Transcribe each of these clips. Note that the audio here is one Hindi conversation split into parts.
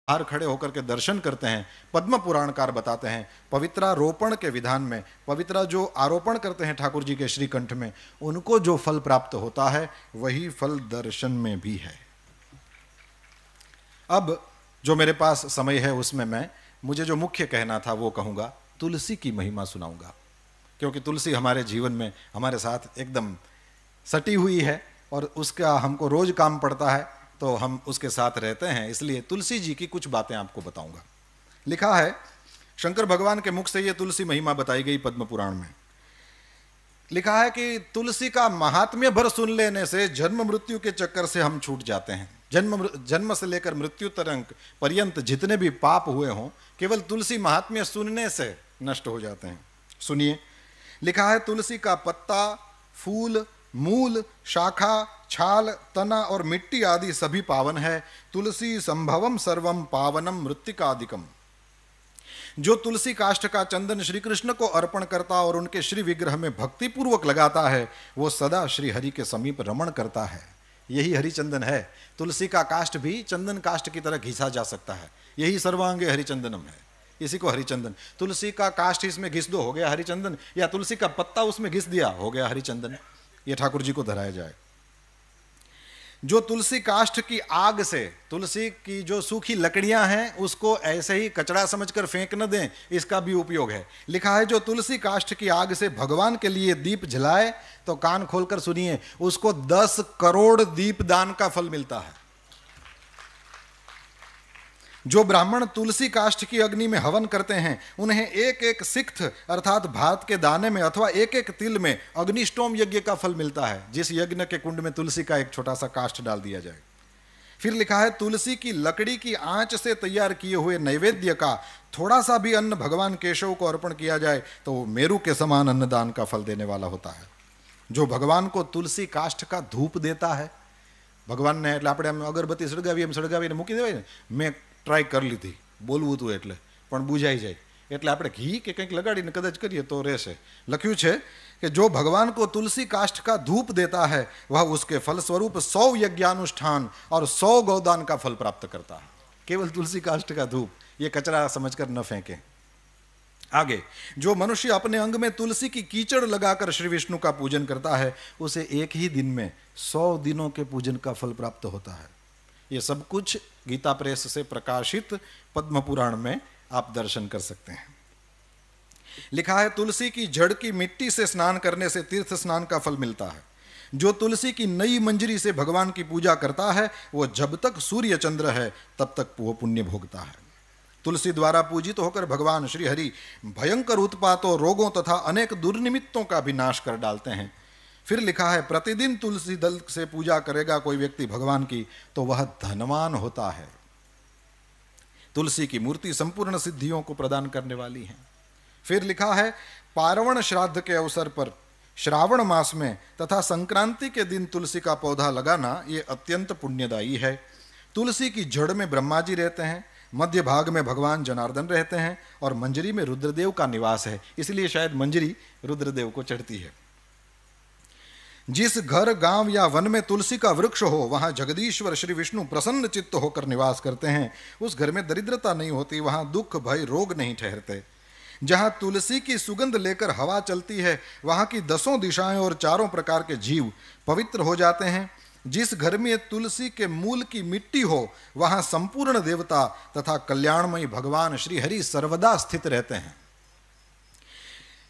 बाहर खड़े होकर के दर्शन करते हैं। पद्म पुराणकार बताते हैं पवित्रारोपण के विधान में, पवित्रा जो आरोपण करते हैं ठाकुर जी के श्रीकंठ में, उनको जो फल प्राप्त होता है वही फल दर्शन में भी है। अब जो मेरे पास समय है उसमें मैं मुझे जो मुख्य कहना था वो कहूँगा, तुलसी की महिमा सुनाऊंगा, क्योंकि तुलसी हमारे जीवन में हमारे साथ एकदम सटी हुई है और उसका हमको रोज काम पड़ता है, तो हम उसके साथ रहते हैं, इसलिए तुलसी जी की कुछ बातें आपको बताऊंगा। लिखा है शंकर भगवान के मुख से ये तुलसी महिमा बताई गई पद्म पुराण में। लिखा है कि तुलसी का महात्म्य भर सुन लेने से जन्म मृत्यु के चक्कर से हम छूट जाते हैं। जन्म से लेकर मृत्यु तक पर्यंत जितने भी पाप हुए हों केवल तुलसी महात्म्य सुनने से नष्ट हो जाते हैं। सुनिए, लिखा है तुलसी का पत्ता, फूल, मूल, शाखा, छाल, तना और मिट्टी आदि सभी पावन है। तुलसी संभवम सर्वम पावनम मृत्तिकादिकम। जो तुलसी काष्ठ का चंदन श्री कृष्ण को अर्पण करता और उनके श्री विग्रह में भक्ति पूर्वक लगाता है वो सदा श्री हरि के समीप रमण करता है। यही हरिचंदन है। तुलसी का काष्ठ भी चंदन काष्ठ की तरह घिसा जा सकता है, यही सर्वांगे हरिचंदनम है, इसी को हरिचंदन। तुलसी का काष्ठ इसमें घिस दो, हो गया हरिचंदन, या तुलसी का पत्ता उसमें घिस दिया, हो गया हरिचंदन। ये ठाकुर जी को धराया जाए। जो तुलसी काष्ठ की आग से, तुलसी की जो सूखी लकड़ियां हैं उसको ऐसे ही कचरा समझकर फेंक न दें, इसका भी उपयोग है। लिखा है जो तुलसी काष्ठ की आग से भगवान के लिए दीप जलाए, तो कान खोलकर सुनिए, उसको 10 करोड़ दीप दान का फल मिलता है। जो ब्राह्मण तुलसी काष्ठ की अग्नि में हवन करते हैं उन्हें एक एक सिक्त अर्थात भात के दाने में अथवा एक एक तिल में अग्निष्टोम यज्ञ का फल मिलता है, जिस यज्ञ के कुंड में तुलसी का एक छोटा सा काष्ठ डाल दिया जाए। फिर लिखा है तुलसी की लकड़ी की आंच से तैयार किए हुए नैवेद्य का थोड़ा सा भी अन्न भगवान केशव को अर्पण किया जाए तो वो मेरु के समान अन्नदान का फल देने वाला होता है। जो भगवान को तुलसी काष्ठ का धूप देता है, भगवान ने એટલે આપણે અગરબત્તી સળગાવીને મૂકી દેવાય ને, મેં ટ્રાય કરી લીધી બોલવું હતું એટલે પણ બુઝાઈ જાય, એટલે આપણે ઘી કે કંઈક લગાડીને કદાચ કરીએ તો રહેશે। લખ્યું છે कि जो भगवान को तुलसी काष्ठ का धूप देता है वह उसके फल स्वरूप 100 यज्ञानुष्ठान और 100 गौदान का फल प्राप्त करता है। केवल तुलसी काष्ठ का धूप, ये कचरा समझकर न फेंकें। आगे, जो मनुष्य अपने अंग में तुलसी की कीचड़ लगाकर श्री विष्णु का पूजन करता है उसे एक ही दिन में 100 दिनों के पूजन का फल प्राप्त होता है। ये सब कुछ गीता प्रेस से प्रकाशित पद्म पुराण में आप दर्शन कर सकते हैं। लिखा है तुलसी की जड़ की मिट्टी से स्नान करने से तीर्थ स्नान का फल मिलता है। जो तुलसी की नई मंजरी से भगवान की पूजा करता है वो जब तक सूर्य चंद्र है तब तक वो पुण्य भोगता है। तुलसी द्वारा पूजित होकर भगवान श्री हरि भयंकर उत्पातों, रोगों तथा अनेक दुर्निमित्तों का भी नाश कर डालते हैं। फिर लिखा है प्रतिदिन तुलसी दल से पूजा करेगा कोई व्यक्ति भगवान की तो वह धनवान होता है। तुलसी की मूर्ति संपूर्ण सिद्धियों को प्रदान करने वाली है। फिर लिखा है पार्वण श्राद्ध के अवसर पर श्रावण मास में तथा संक्रांति के दिन तुलसी का पौधा लगाना ये अत्यंत पुण्यदायी है। तुलसी की जड़ में ब्रह्मा जी रहते हैं, मध्य भाग में भगवान जनार्दन रहते हैं और मंजरी में रुद्रदेव का निवास है, इसलिए शायद मंजरी रुद्रदेव को चढ़ती है। जिस घर, गांव या वन में तुलसी का वृक्ष हो वहां जगदीश्वर श्री विष्णु प्रसन्न चित्त होकर निवास करते हैं। उस घर में दरिद्रता नहीं होती, वहां दुख भय रोग नहीं ठहरते। जहां तुलसी की सुगंध लेकर हवा चलती है वहां की 10 दिशाएं और 4 प्रकार के जीव पवित्र हो जाते हैं। जिस घर में तुलसी के मूल की मिट्टी हो वहां संपूर्ण देवता तथा कल्याणमयी भगवान श्री हरि सर्वदा स्थित रहते हैं।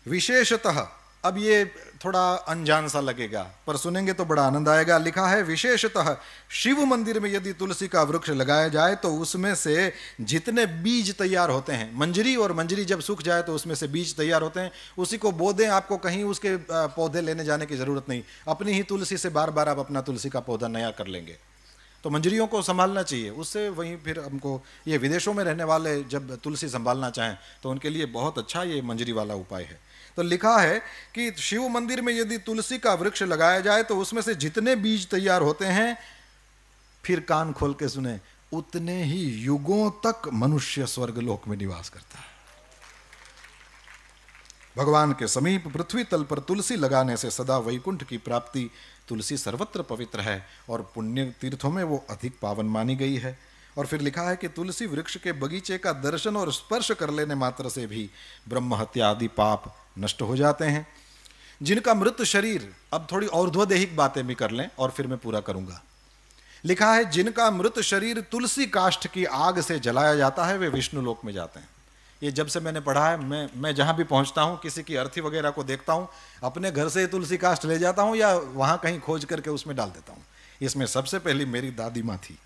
विशेषतः, अब ये थोड़ा अनजान सा लगेगा पर सुनेंगे तो बड़ा आनंद आएगा। लिखा है विशेषतः शिव मंदिर में यदि तुलसी का वृक्ष लगाया जाए तो उसमें से जितने बीज तैयार होते हैं, मंजरी और मंजरी जब सूख जाए तो उसमें से बीज तैयार होते हैं, उसी को बो दें, आपको कहीं उसके पौधे लेने जाने की जरूरत नहीं, अपनी ही तुलसी से बार बार आप अपना तुलसी का पौधा नया कर लेंगे। तो मंजरियों को संभालना चाहिए, उससे वहीं फिर हमको ये विदेशों में रहने वाले जब तुलसी संभालना चाहें तो उनके लिए बहुत अच्छा ये मंजरी वाला उपाय है। तो लिखा है कि शिव मंदिर में यदि तुलसी का वृक्ष लगाया जाए तो उसमें से जितने बीज तैयार होते हैं, फिर कान खोल के सुने, उतने ही युगों तक मनुष्य स्वर्गलोक में निवास करता है। भगवान के समीप पृथ्वी तल पर तुलसी लगाने से सदा वैकुंठ की प्राप्ति। तुलसी सर्वत्र पवित्र है और पुण्य तीर्थों में वो अधिक पावन मानी गई है। और फिर लिखा है कि तुलसी वृक्ष के बगीचे का दर्शन और स्पर्श कर लेने मात्र से भी ब्रह्म हत्या आदि पाप नष्ट हो जाते हैं। जिनका मृत शरीर, अब थोड़ी और्ध्वदेहिक बातें भी कर लें और फिर मैं पूरा करूंगा। लिखा है जिनका मृत शरीर तुलसी काष्ठ की आग से जलाया जाता है वे विष्णु लोक में जाते हैं। ये जब से मैंने पढ़ा है, मैं जहां भी पहुंचता हूं, किसी की अर्थी वगैरह को देखता हूं, अपने घर से तुलसी काष्ठ ले जाता हूं या वहां कहीं खोज करके उसमें डाल देता हूं। इसमें सबसे पहली मेरी दादी माँ थी।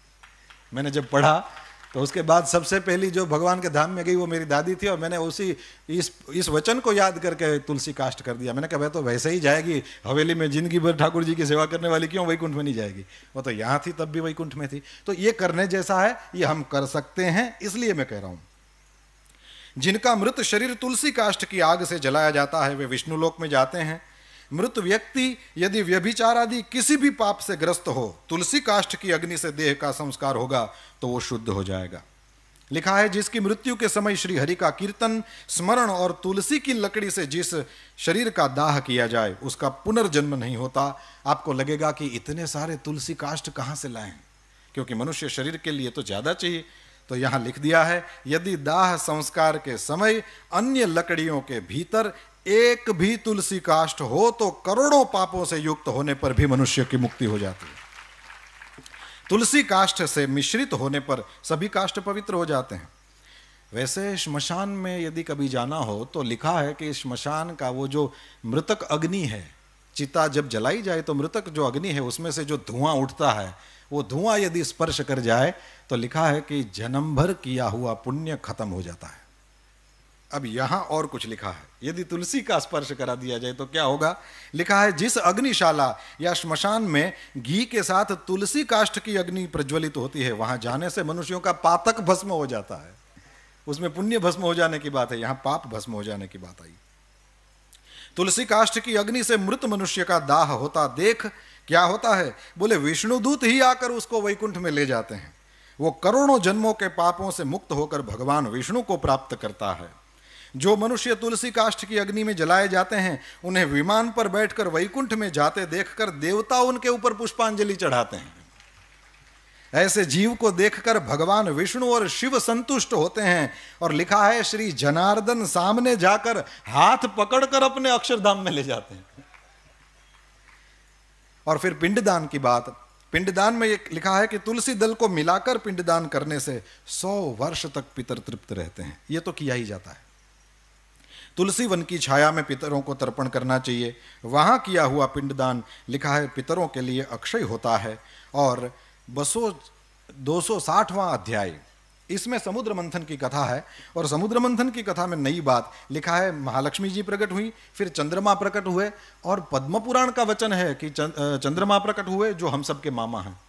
मैंने जब पढ़ा तो उसके बाद सबसे पहली जो भगवान के धाम में गई वो मेरी दादी थी, और मैंने उसी इस वचन को याद करके तुलसी काष्ठ कर दिया। मैंने कहा वह तो वैसे ही जाएगी हवेली में, जिंदगी भर ठाकुर जी की सेवा करने वाली, क्यों वैकुंठ में नहीं जाएगी? वो तो यहाँ थी तब भी वैकुंठ में थी। तो ये करने जैसा है, ये हम कर सकते हैं, इसलिए मैं कह रहा हूं। जिनका मृत शरीर तुलसी काष्ठ की आग से जलाया जाता है वे विष्णु लोक में जाते हैं। मृत व्यक्ति यदि व्यभिचार आदि किसी भी पाप से ग्रस्त हो, तुलसी काष्ठ की अग्नि से देह का संस्कार होगा तो वो शुद्ध हो जाएगा। लिखा है जिसकी मृत्यु के समय श्री हरि का कीर्तन, स्मरण और तुलसी की लकड़ी से जिस शरीर का दाह किया जाए उसका पुनर्जन्म नहीं होता। आपको लगेगा कि इतने सारे तुलसी काष्ठ कहाँ से लाएं, क्योंकि मनुष्य शरीर के लिए तो ज्यादा चाहिए। तो यहां लिख दिया है यदि दाह संस्कार के समय अन्य लकड़ियों के भीतर एक भी तुलसी काष्ठ हो तो करोड़ों पापों से युक्त होने पर भी मनुष्य की मुक्ति हो जाती है। तुलसी काष्ठ से मिश्रित होने पर सभी काष्ठ पवित्र हो जाते हैं। वैसे श्मशान में यदि कभी जाना हो तो लिखा है कि श्मशान का वो जो मृतक अग्नि है, चिता जब जलाई जाए तो मृतक जो अग्नि है उसमें से जो धुआं उठता है, वो धुआं यदि स्पर्श कर जाए तो लिखा है कि जन्म भर किया हुआ पुण्य खत्म हो जाता है। अब यहां और कुछ लिखा है, यदि तुलसी का स्पर्श करा दिया जाए तो क्या होगा। लिखा है जिस अग्निशाला या श्मशान में घी के साथ तुलसी काष्ठ की अग्नि प्रज्वलित होती है वहां जाने से मनुष्यों का पातक भस्म हो जाता है। उसमें पुण्य भस्म हो जाने की बात है, यहां पाप भस्म हो जाने की बात आई। तुलसी काष्ठ की अग्नि से मृत मनुष्य का दाह होता देख क्या होता है, बोले विष्णुदूत ही आकर उसको वैकुंठ में ले जाते हैं। वो करोड़ों जन्मों के पापों से मुक्त होकर भगवान विष्णु को प्राप्त करता है। जो मनुष्य तुलसी काष्ठ की अग्नि में जलाए जाते हैं उन्हें विमान पर बैठकर वैकुंठ में जाते देखकर देवता उनके ऊपर पुष्पांजलि चढ़ाते हैं। ऐसे जीव को देखकर भगवान विष्णु और शिव संतुष्ट होते हैं, और लिखा है श्री जनार्दन सामने जाकर हाथ पकड़कर अपने अक्षरधाम में ले जाते हैं। और फिर पिंडदान की बात, पिंडदान में लिखा है कि तुलसी दल को मिलाकर पिंडदान करने से 100 वर्ष तक पितर तृप्त रहते हैं। यह तो किया ही जाता है। तुलसी वन की छाया में पितरों को तर्पण करना चाहिए। वहां किया हुआ पिंडदान लिखा है पितरों के लिए अक्षय होता है। और 260वां अध्याय, इसमें समुद्र मंथन की कथा है, और समुद्र मंथन की कथा में नई बात लिखा है महालक्ष्मी जी प्रकट हुई, फिर चंद्रमा प्रकट हुए, और पद्म पुराण का वचन है कि चंद्रमा प्रकट हुए जो हम सबके मामा हैं।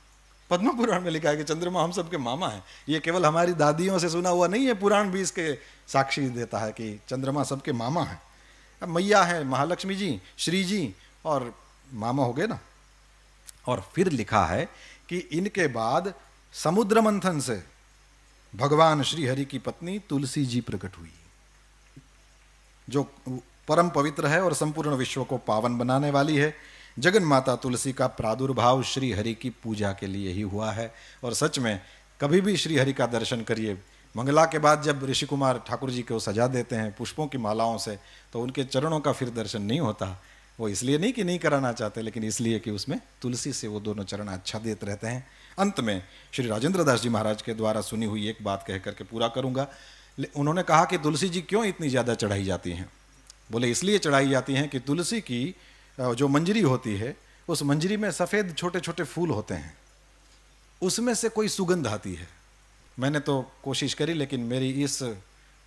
पद्म पुराण में लिखा है कि चंद्रमा हम सबके मामा हैं। ये केवल हमारी दादियों से सुना हुआ नहीं है, पुराण भी इसके साक्षी देता है कि चंद्रमा सबके मामा हैं। अब मैया है महालक्ष्मी जी, श्री जी, और मामा हो गए ना। और फिर लिखा है कि इनके बाद समुद्र मंथन से भगवान श्री हरि की पत्नी तुलसी जी प्रकट हुई, जो परम पवित्र है और संपूर्ण विश्व को पावन बनाने वाली है। जगन माता तुलसी का प्रादुर्भाव श्री हरि की पूजा के लिए ही हुआ है। और सच में कभी भी श्री हरि का दर्शन करिए, मंगला के बाद जब ऋषि कुमार ठाकुर जी को सजा देते हैं पुष्पों की मालाओं से, तो उनके चरणों का फिर दर्शन नहीं होता। वो इसलिए नहीं कि नहीं कराना चाहते, लेकिन इसलिए कि उसमें तुलसी से वो दोनों चरण आच्छादित रहते हैं। अंत में श्री राजेंद्र दास जी महाराज के द्वारा सुनी हुई एक बात कह करके पूरा करूंगा। उन्होंने कहा कि तुलसी जी क्यों इतनी ज़्यादा चढ़ाई जाती हैं। बोले इसलिए चढ़ाई जाती हैं कि तुलसी की जो मंजरी होती है, उस मंजरी में सफ़ेद छोटे छोटे फूल होते हैं, उसमें से कोई सुगंध आती है। मैंने तो कोशिश करी, लेकिन मेरी इस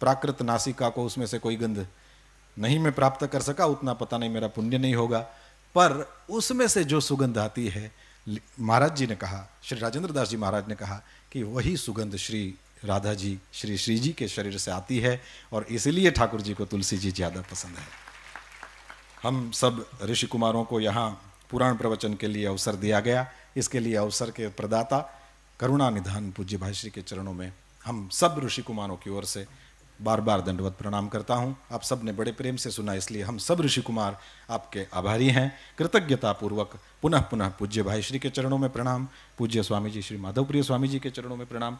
प्राकृत नासिका को उसमें से कोई गंध नहीं मैं प्राप्त कर सका। उतना पता नहीं मेरा पुण्य नहीं होगा, पर उसमें से जो सुगंध आती है, महाराज जी ने कहा, श्री राजेंद्र दास जी महाराज ने कहा कि वही सुगंध श्री राधा जी, श्री श्री जी के शरीर से आती है, और इसलिए ठाकुर जी को तुलसी जी ज़्यादा पसंद है। हम सब ऋषि कुमारों को यहाँ पुराण प्रवचन के लिए अवसर दिया गया। इसके लिए अवसर के प्रदाता करुणा निधान पूज्य भाई श्री के चरणों में हम सब ऋषि कुमारों की ओर से बार बार दंडवत प्रणाम करता हूँ। आप सब ने बड़े प्रेम से सुना, इसलिए हम सब ऋषि कुमार आपके आभारी हैं। कृतज्ञता पूर्वक पुनः पुनः पूज्य भाई श्री के चरणों में प्रणाम, पूज्य स्वामी जी श्री माधवप्रिय स्वामी जी के चरणों में प्रणाम,